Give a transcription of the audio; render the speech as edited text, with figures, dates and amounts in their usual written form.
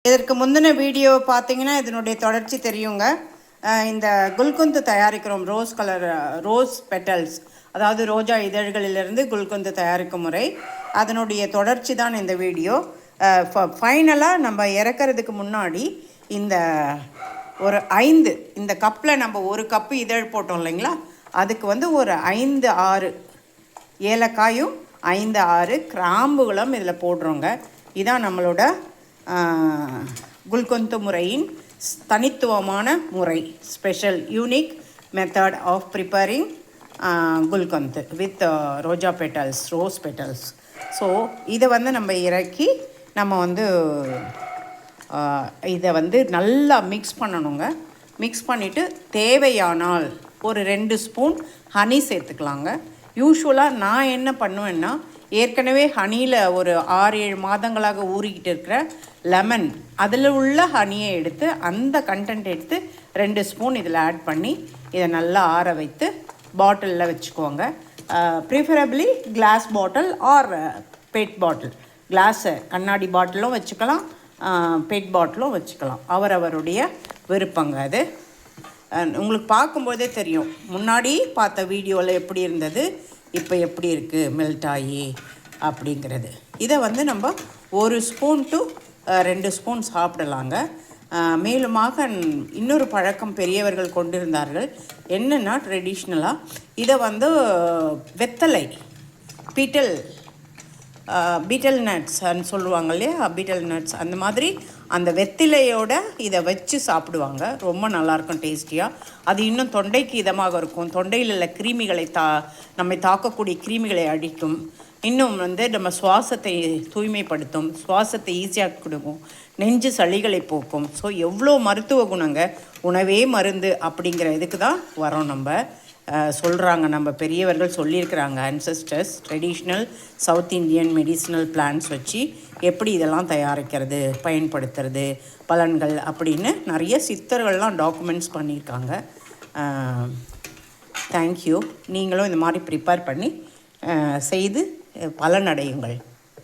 இதற்கு முந்தின வீடியோ பார்த்தீங்கன்னா இதனுடைய தொடர்ச்சி தெரியுங்க. இந்த குல்கந்து தயாரிக்கிறோம், ரோஸ் பெட்டல்ஸ், அதாவது ரோஜா இதழ்களிலிருந்து குல்கந்து தயாரிக்கும் முறை, அதனுடைய தொடர்ச்சி தான் இந்த வீடியோ. ஃபைனலாக நம்ம இறக்கிறதுக்கு முன்னாடி இந்த ஒரு 5 இந்த கப்பில் நம்ம ஒரு கப்பு இதழ் போட்டோம் இல்லைங்களா, அதுக்கு ஒரு 5-6 ஏலக்காயும் 5-6 கிராம்புகளும் இதில் போடுறோங்க. இதான் நம்மளோட குல்கந்து முறையின் தனித்துவமான முறை, special unique method of preparing gulkand with rose petals. So இதை நம்ம இறக்கி நம்ம இதை நல்லா மிக்ஸ் பண்ணணுங்க. மிக்ஸ் பண்ணிவிட்டு தேவையானால் ஒரு 2 ஸ்பூன் ஹனி சேர்த்துக்கலாங்க. யூஸ்வலாக நான் என்ன பண்ணுவேன்னா, ஏற்கனவே ஹனியில் ஒரு 6-7 மாதங்களாக ஊறிக்கிட்டு இருக்கிற லெமன், அதில் உள்ள ஹனியை எடுத்து அந்த கண்டென்ட் எடுத்து 2 ஸ்பூன் இதில் ஆட் பண்ணி இதை நல்லா ஆற வைத்து பாட்டிலில் வச்சுக்கோங்க. Preferably glass bottle or PET bottle. Glass கண்ணாடி பாட்டிலும் வச்சுக்கலாம், பெட் பாட்டிலும் வச்சுக்கலாம், அவரவருடைய விருப்பங்க. அது உங்களுக்கு பார்க்கும்போதே தெரியும், முன்னாடி பார்த்த வீடியோவில் எப்படி இருந்தது, இப்போ எப்படி இருக்குது மெல்ட் ஆகி அப்படிங்கிறது. இதை நம்ம 1 ஸ்பூன் டு 2 ஸ்பூன் சாப்பிடலாங்க. மேலுமாக இன்னொரு பழக்கம் பெரியவர்கள் கொண்டிருந்தார்கள். என்னென்னா, ட்ரெடிஷ்னலாக இதை வெத்தலை, பீட்டல் நட்ஸ்ன்னு சொல்லுவாங்க இல்லையா, பீட்டல் நட்ஸ், அந்த மாதிரி அந்த வெத்திலையோடு இதை வச்சு சாப்பிடுவாங்க. ரொம்ப நல்லாயிருக்கும், டேஸ்டியாக. அது இன்னும் தொண்டைக்கு இதமாக இருக்கும். தொண்டையில் உள்ள கிருமிகளை நம்மை தாக்கக்கூடிய கிருமிகளை அழிக்கும். இன்னும் நம்ம சுவாசத்தை தூய்மைப்படுத்தும், சுவாசத்தை ஈஸியாக கொடுக்கும், நெஞ்சு சளிகளை போக்கும். ஸோ எவ்வளோ மருத்துவ குணங்க. உணவே மருந்து அப்படிங்கிற இதுக்கு தான் வரோம். நம்ம சொல்கிறாங்க, நம்ம பெரியவர்கள் சொல்லியிருக்கிறாங்க, ancestors traditional South Indian medicinal plants வச்சு எப்படி இதெல்லாம் தயாரிக்கிறது, பயன்படுத்துறது, பலன்கள் அப்படின்னு நிறைய சித்தர்கள்லாம் டாக்குமெண்ட்ஸ் பண்ணியிருக்காங்க. தேங்க்யூ. நீங்களும் இந்த மாதிரி ப்ரிப்பேர் பண்ணி செய்து பலனடையுங்கள்.